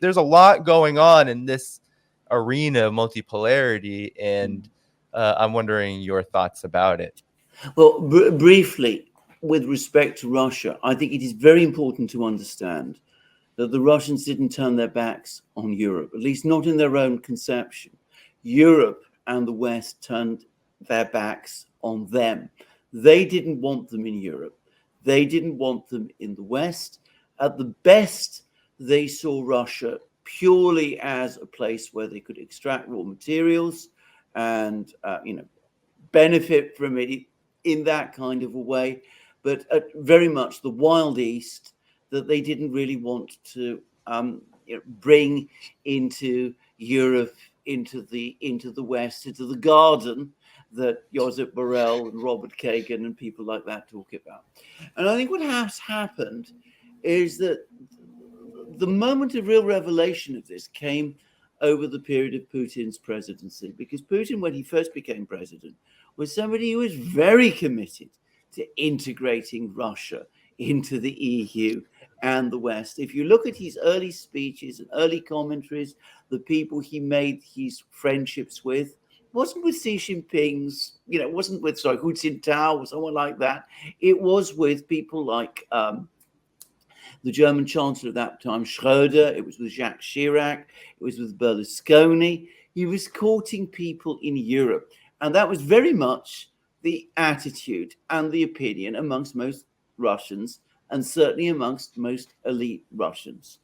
there's a lot going on in this arena of multipolarity, and I'm wondering your thoughts about it. Well, briefly, with respect to Russia, I think it is very important to understand that the Russians didn't turn their backs on Europe, at least not in their own conception. Europe and the West turned their backs on them. They didn't want them in Europe. They didn't want them in the West. At the best, they saw Russia purely as a place where they could extract raw materials and benefit from it in that kind of a way, but very much the Wild East that they didn't really want to bring into Europe, into the West, into the garden that Josep Borrell and Robert Kagan and people like that talk about. And I think what has happened is that the moment of real revelation of this came over the period of Putin's presidency, because Putin, when he first became president, was somebody who was very committed to integrating Russia into the EU and the West. If you look at his early speeches and early commentaries, the people he made his friendships with, wasn't with Xi Jinping's, wasn't with, Hu Jintao or someone like that. It was with people like the German chancellor at that time, Schröder. It was with Jacques Chirac. It was with Berlusconi. He was courting people in Europe. And that was very much the attitude and the opinion amongst most Russians, and certainly amongst most elite Russians.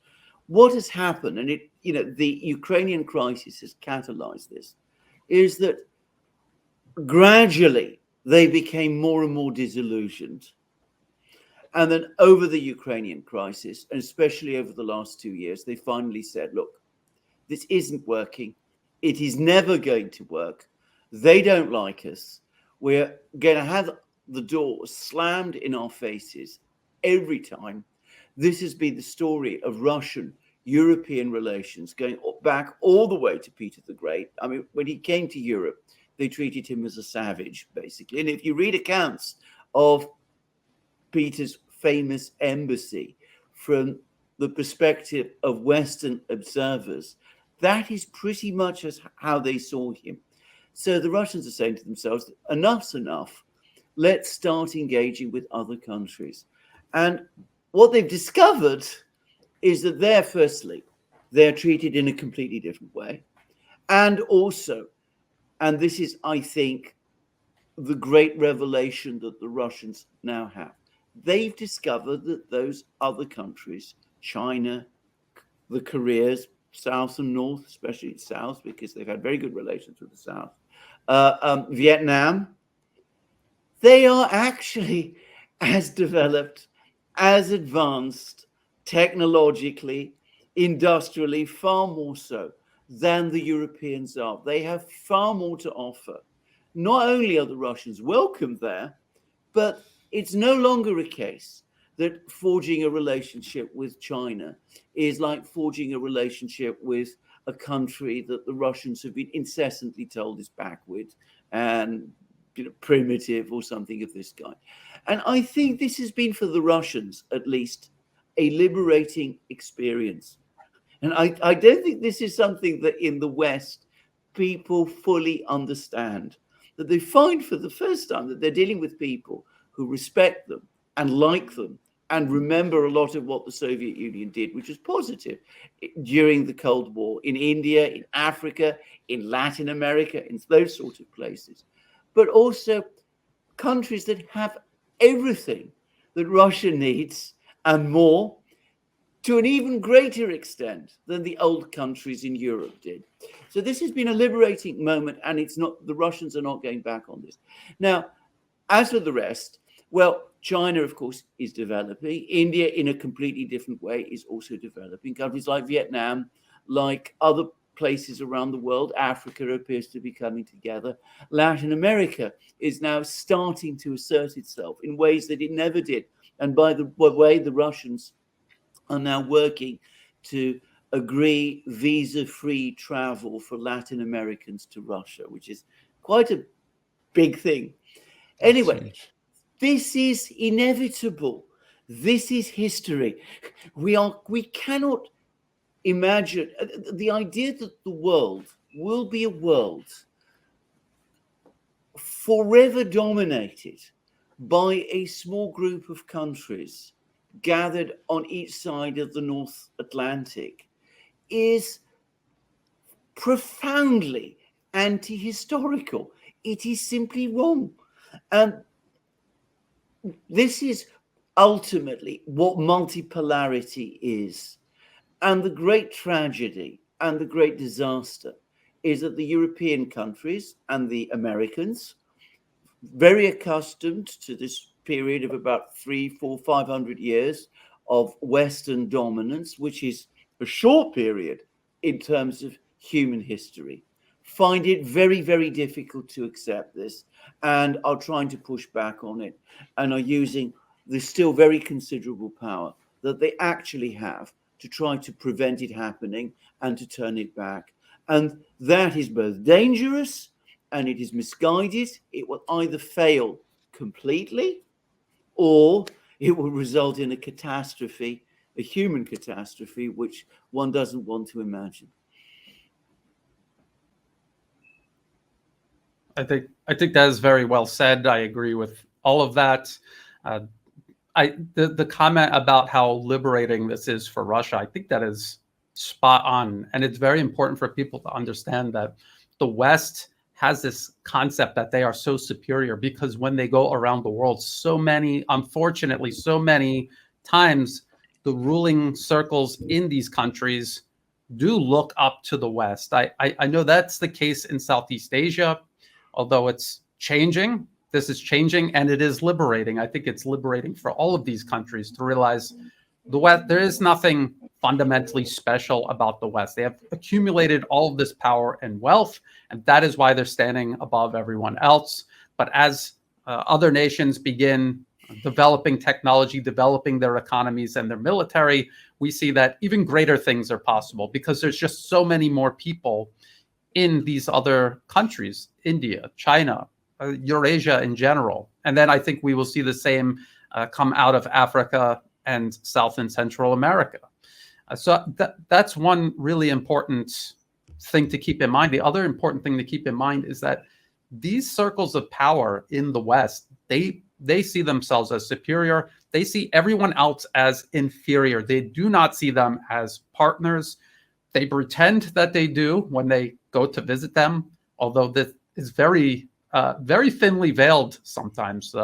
What has happened, and the Ukrainian crisis has catalyzed this, is that gradually they became more and more disillusioned. And then over the Ukrainian crisis, and especially over the last 2 years, they finally said, look, this isn't working. It is never going to work. They don't like us. We're going to have the door slammed in our faces every time. This has been the story of Russian-European relations going back all the way to Peter the Great. I mean, when he came to Europe, they treated him as a savage, basically. And if you read accounts of Peter's famous embassy from the perspective of Western observers, that is pretty much how they saw him. So the Russians are saying to themselves, enough's enough. Let's start engaging with other countries. And what they've discovered is that they're treated in a completely different way. And also, and this is, I think, the great revelation that the Russians now have, they've discovered that those other countries, China, the Koreas, South and North, especially South, because they've had very good relations with the South, Vietnam, they are actually as developed, as advanced technologically, industrially, far more so than the Europeans are. They have far more to offer. Not only are the Russians welcome there, but it's no longer a case that forging a relationship with China is like forging a relationship with a country that the Russians have been incessantly told is backward and primitive or something of this kind. And I think this has been, for the Russians at least, a liberating experience. And I don't think this is something that in the West people fully understand, that they find for the first time that they're dealing with people who respect them and like them and remember a lot of what the Soviet Union did, which was positive during the Cold War, in India, in Africa, in Latin America, in those sort of places. But also countries that have everything that Russia needs and more, to an even greater extent than the old countries in Europe did. So this has been a liberating moment, and the Russians are not going back on this. Now, as for the rest, well, China, of course, is developing. India, in a completely different way, is also developing. Countries like Vietnam, like other places around the world, Africa appears to be coming together. Latin America is now starting to assert itself in ways that it never did. And by the way, the Russians are now working to agree visa-free travel for Latin Americans to Russia, which is quite a big thing. Anyway, this is inevitable. This is history. We cannot imagine the idea that the world will be a world forever dominated by a small group of countries gathered on each side of the North Atlantic is profoundly anti-historical. It is simply wrong. And this is ultimately what multipolarity is. And the great tragedy and the great disaster is that the European countries and the Americans, very accustomed to this period of about 300, 400, 500 years of Western dominance, which is a short period in terms of human history, find it very, very difficult to accept this and are trying to push back on it and are using the still very considerable power that they actually have to try to prevent it happening and to turn it back. And that is both dangerous and it is misguided. It will either fail completely or it will result in a catastrophe, a human catastrophe, which one doesn't want to imagine. I think that is very well said. I agree with all of that. The comment about how liberating this is for Russia, I think that is spot on. And it's very important for people to understand that the West has this concept that they are so superior because when they go around the world, unfortunately, so many times the ruling circles in these countries do look up to the West. I know that's the case in Southeast Asia, although it's changing. This is changing and it is liberating. I think it's liberating for all of these countries to realize the West, there is nothing fundamentally special about the West. They have accumulated all of this power and wealth, and that is why they're standing above everyone else. But as other nations begin developing technology, developing their economies and their military, we see that even greater things are possible because there's just so many more people in these other countries, India, China, Eurasia in general. And then I think we will see the same come out of Africa and South and Central America. So that's one really important thing to keep in mind. The other important thing to keep in mind is that these circles of power in the West, they see themselves as superior. They see everyone else as inferior. They do not see them as partners. They pretend that they do when they go to visit them, although this is very thinly veiled sometimes.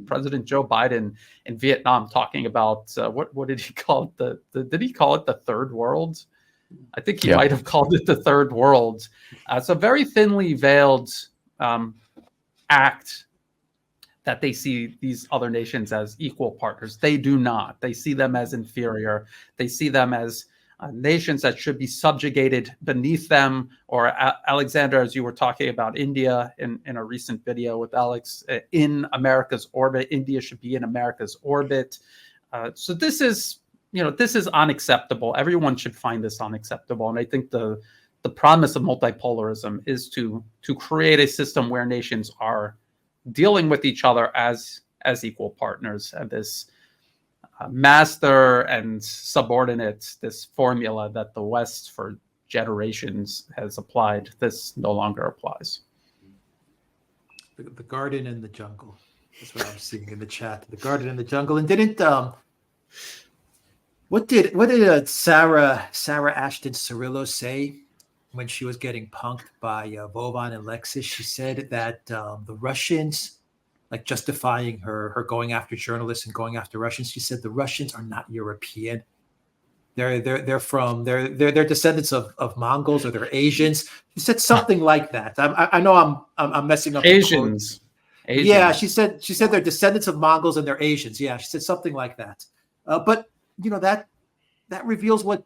President Joe Biden in Vietnam talking about what did he call it? Did he call it the third world? I think he might have called it the third world. So very thinly veiled act that they see these other nations as equal partners. They do not. They see them as inferior. They see them as nations that should be subjugated beneath them, or Alexander, as you were talking about India in a recent video with Alex, in America's orbit. India should be in America's orbit. So this is unacceptable. Everyone should find this unacceptable. And I think the promise of multipolarism is to create a system where nations are dealing with each other as equal partners, and this master and subordinate, this formula that the West for generations has applied, this no longer applies. The garden and the jungle. That's what I'm seeing in the chat. The garden and the jungle. And didn't what did Sarah Ashton Cirillo say when she was getting punked by Vovan and Lexis? She said that the Russians, like justifying her going after journalists and going after Russians, she said the Russians are not European. They're descendants of Mongols, or they're Asians. She said something like that. I know I'm messing up. Asians. Yeah, she said they're descendants of Mongols and they're Asians. Yeah, she said something like that. But that reveals what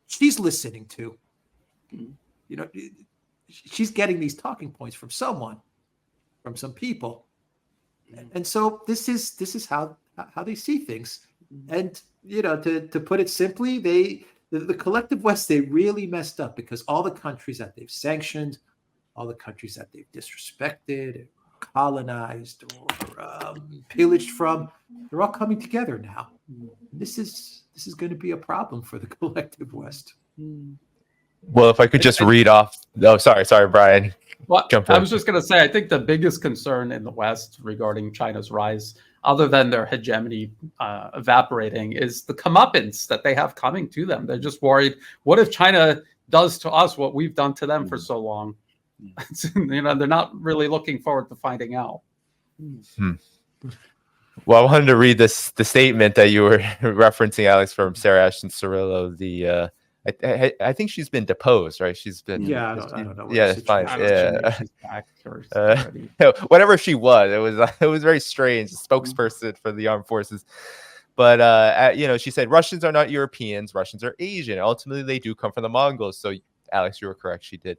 she's listening to. She's getting these talking points from someone, from some people. And so this is how they see things. And to put it simply, the collective West, they really messed up because all the countries that they've sanctioned, all the countries that they've disrespected, colonized, or pillaged from, they're all coming together now. This is going to be a problem for the collective West. Well, if I could just read off. Oh, sorry, Brian. Well, Jump I in. was just going to say, I think the biggest concern in the West regarding China's rise, other than their hegemony evaporating, is the comeuppance that they have coming to them. They're just worried, what if China does to us what we've done to them for so long? They're not really looking forward to finding out. Well, I wanted to read the statement that you were referencing, Alex, from Sarah Ashton Cirillo. I think she's been deposed, right? She's been. Yeah, I don't know. What Yeah, the it's fine. situation is. Maybe she's back already. Whatever she was, it was very strange. Spokesperson for the armed forces. But she said Russians are not Europeans. Russians are Asian. Ultimately, they do come from the Mongols. So, Alex, you were correct. She did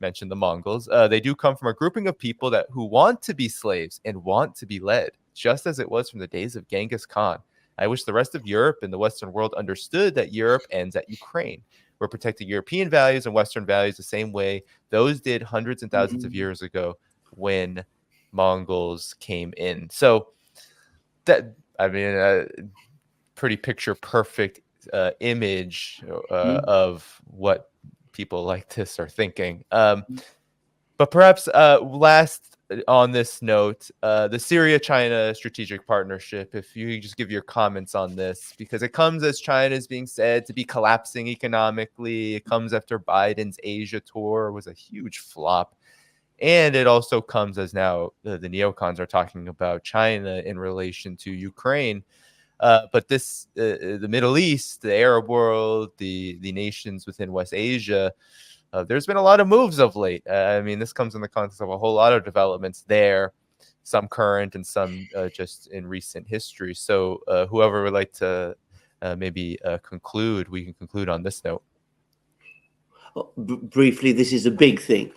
mention the Mongols. They do come from a grouping of people who want to be slaves and want to be led, just as it was from the days of Genghis Khan. I wish the rest of Europe and the Western world understood that Europe ends at Ukraine. We're protecting European values and Western values the same way those did hundreds and thousands of years ago when Mongols came in. So pretty picture perfect image of what people like this are thinking. But perhaps last on this note, the Syria-China strategic partnership, if you could just give your comments on this, because it comes as China is being said to be collapsing economically. It comes after Biden's Asia tour was a huge flop. And it also comes as now the neocons are talking about China in relation to Ukraine. But this, the Middle East, the Arab world, the nations within West Asia, there's been a lot of moves of late. This comes in the context of a whole lot of developments there, some current and some just in recent history. So whoever would like to maybe conclude, we can conclude on this note. Briefly, this is a big thing.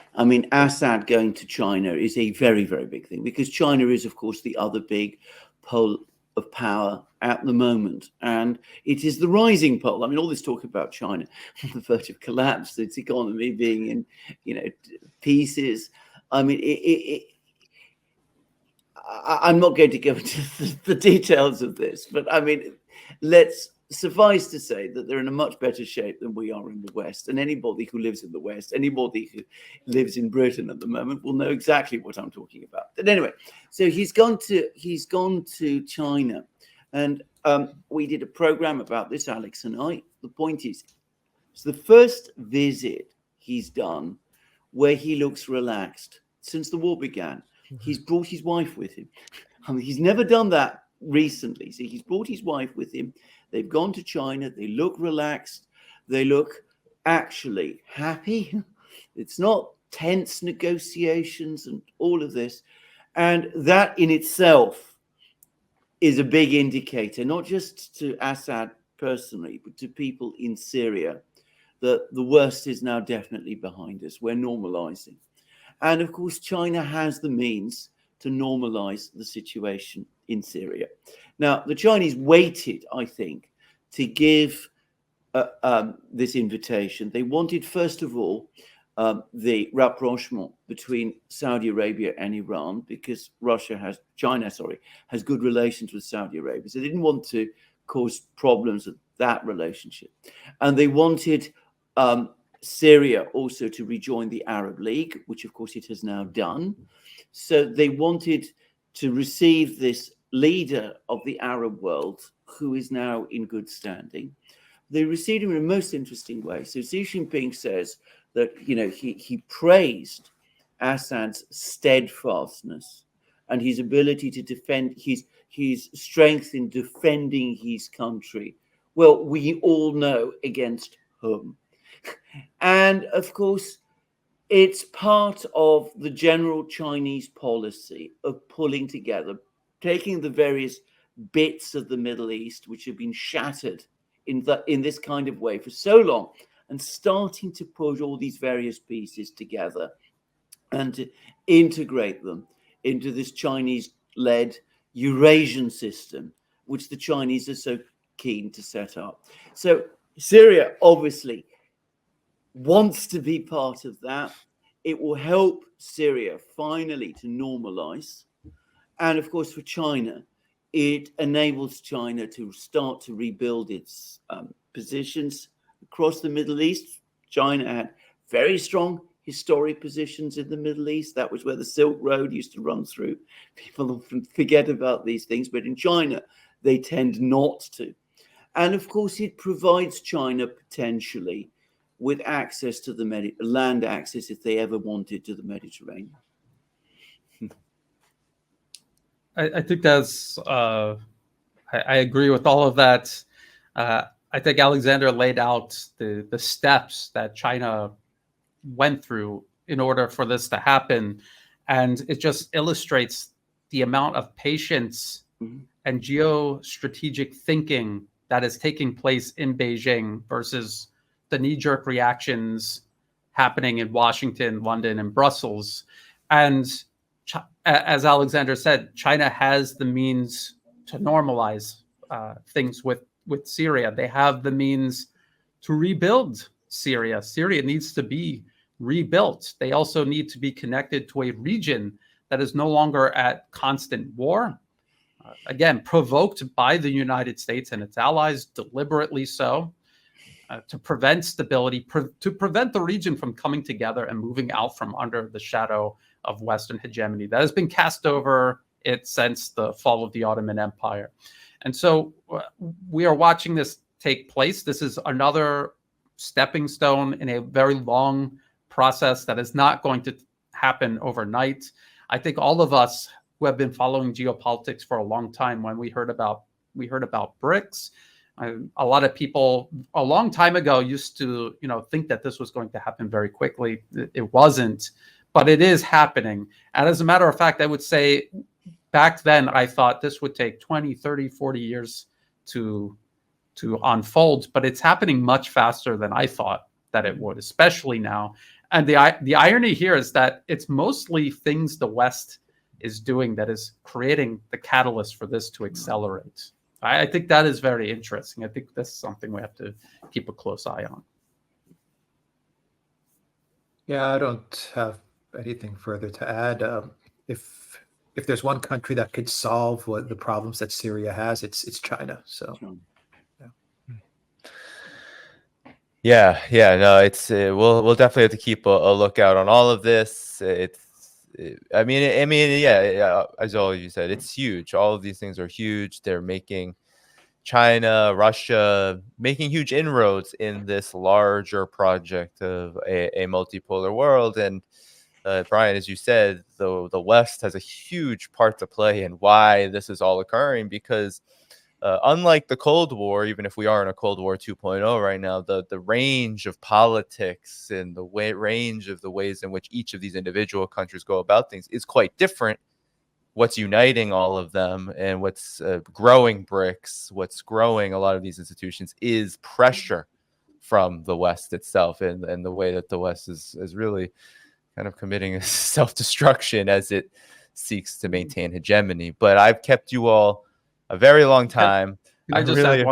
Assad going to China is a very, very big thing, because China is, of course, the other big pole of power at the moment, and it is the rising pole. All this talk about China on the verge of collapse, its economy being in pieces. I'm not going to go into the details of this, but let's suffice to say that they're in a much better shape than we are in the West. And anybody who lives in the West, anybody who lives in Britain at the moment, will know exactly what I'm talking about. But anyway, so he's gone to China, and we did a program about this, Alex and I. The point is, it's the first visit he's done where he looks relaxed since the war began. He's brought his wife with him. He's never done that recently. So he's brought his wife with him. They've gone to China. They look relaxed. They look actually happy. It's not tense negotiations and all of this. And that in itself is a big indicator, not just to Assad personally, but to people in Syria, that the worst is now definitely behind us. We're normalizing. And of course, China has the means to normalize the situation in Syria. Now, the Chinese waited, I think, to give this invitation. They wanted, first of all, the rapprochement between Saudi Arabia and Iran, because China has good relations with Saudi Arabia. So they didn't want to cause problems with that relationship. And they wanted Syria also to rejoin the Arab League, which of course it has now done. So they wanted to receive this leader of the Arab world, who is now in good standing. They received him in a most interesting way. So Xi Jinping says that, he praised Assad's steadfastness and his ability to defend his strength in defending his country. Well, we all know against whom. And of course, it's part of the general Chinese policy of pulling together, taking the various bits of the Middle East, which have been shattered in this kind of way for so long, and starting to put all these various pieces together and to integrate them into this Chinese-led Eurasian system, which the Chinese are so keen to set up. So Syria obviously wants to be part of that. It will help Syria finally to normalize. And of course, for China, it enables China to start to rebuild its positions across the Middle East. China had very strong historic positions in the Middle East. That was where the Silk Road used to run through. People often forget about these things, but in China, they tend not to. And of course, it provides China potentially with access to the land access if they ever wanted to the Mediterranean. I think that's, I agree with all of that. I think Alexander laid out the steps that China went through in order for this to happen. And it just illustrates the amount of patience and geostrategic thinking that is taking place in Beijing versus the knee-jerk reactions happening in Washington, London, and Brussels. And as Alexander said, China has the means to normalize things with Syria. They have the means to rebuild Syria. Syria needs to be rebuilt. They also need to be connected to a region that is no longer at constant war. Again, provoked by the United States and its allies, deliberately so, to prevent stability, to prevent the region from coming together and moving out from under the shadow of Western hegemony that has been cast over it since the fall of the Ottoman Empire. And so we are watching this take place. This is another stepping stone in a very long process that is not going to happen overnight. I think all of us who have been following geopolitics for a long time, when we heard about BRICS, a lot of people a long time ago used to think that this was going to happen very quickly. It wasn't, but it is happening. And as a matter of fact, I would say back then I thought this would take 20, 30, 40 years to unfold, but it's happening much faster than I thought that it would, especially now. And the irony here is that it's mostly things the West is doing that is creating the catalyst for this to accelerate. I think that is very interesting. I think that's something we have to keep a close eye on. Yeah, I don't have anything further to add. If there's one country that could solve what the problems that Syria has, it's China. So, yeah, no, it's we'll definitely have to keep a lookout on all of this. I mean, yeah, as all you said, it's huge. All of these things are huge. They're making China, Russia, making huge inroads in this larger project of a multipolar world. And Brian, as you said, the West has a huge part to play in why this is all occurring, because unlike the Cold War, even if we are in a Cold War 2.0 right now, the range of politics and the range of the ways in which each of these individual countries go about things is quite different. What's uniting all of them and what's growing BRICS, what's growing a lot of these institutions is pressure from the West itself, and the way that the West is really kind of committing a self-destruction as it seeks to maintain hegemony. But I've kept you all a very long time. I just really add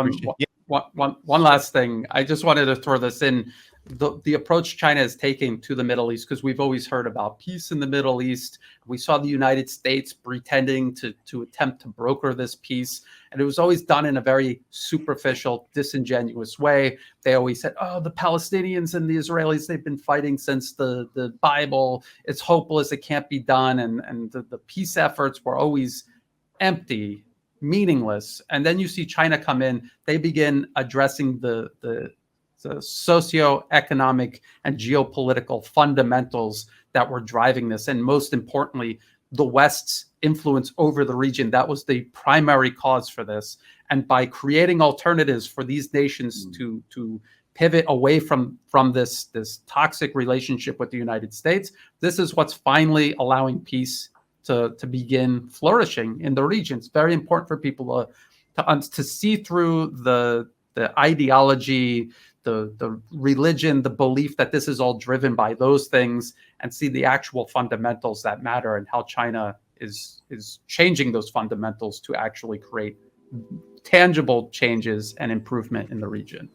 one last thing. I just wanted to throw this in. The approach China is taking to the Middle East, because we've always heard about peace in the Middle East. We saw the United States pretending to attempt to broker this peace. And it was always done in a very superficial, disingenuous way. They always said, oh, the Palestinians and the Israelis, they've been fighting since the Bible. It's hopeless. It can't be done. And the peace efforts were always empty, meaningless. And then you see China come in. They begin addressing the socioeconomic and geopolitical fundamentals that were driving this. And most importantly, the West's influence over the region. That was the primary cause for this. And by creating alternatives for these nations to pivot away from this toxic relationship with the United States, this is what's finally allowing peace to begin flourishing in the region. It's very important for people to see through the ideology, the religion, the belief that this is all driven by those things, and see the actual fundamentals that matter and how China is changing those fundamentals to actually create tangible changes and improvement in the region.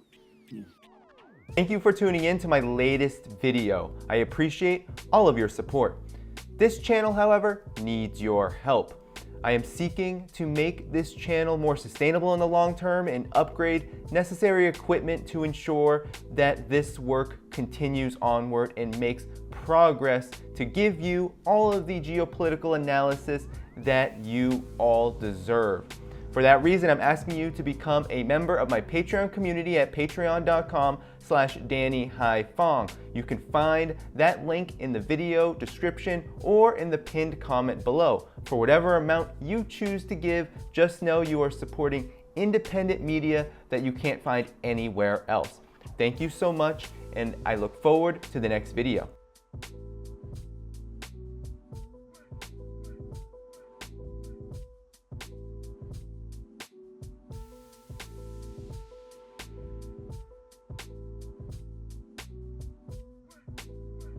Thank you for tuning in to my latest video. I appreciate all of your support. This channel, however, needs your help. I am seeking to make this channel more sustainable in the long term and upgrade necessary equipment to ensure that this work continues onward and makes progress to give you all of the geopolitical analysis that you all deserve. For that reason, I'm asking you to become a member of my Patreon community at patreon.com/DannyHaiphong. You can find that link in the video description or in the pinned comment below. For whatever amount you choose to give, just know you are supporting independent media that you can't find anywhere else. Thank you so much, and I look forward to the next video.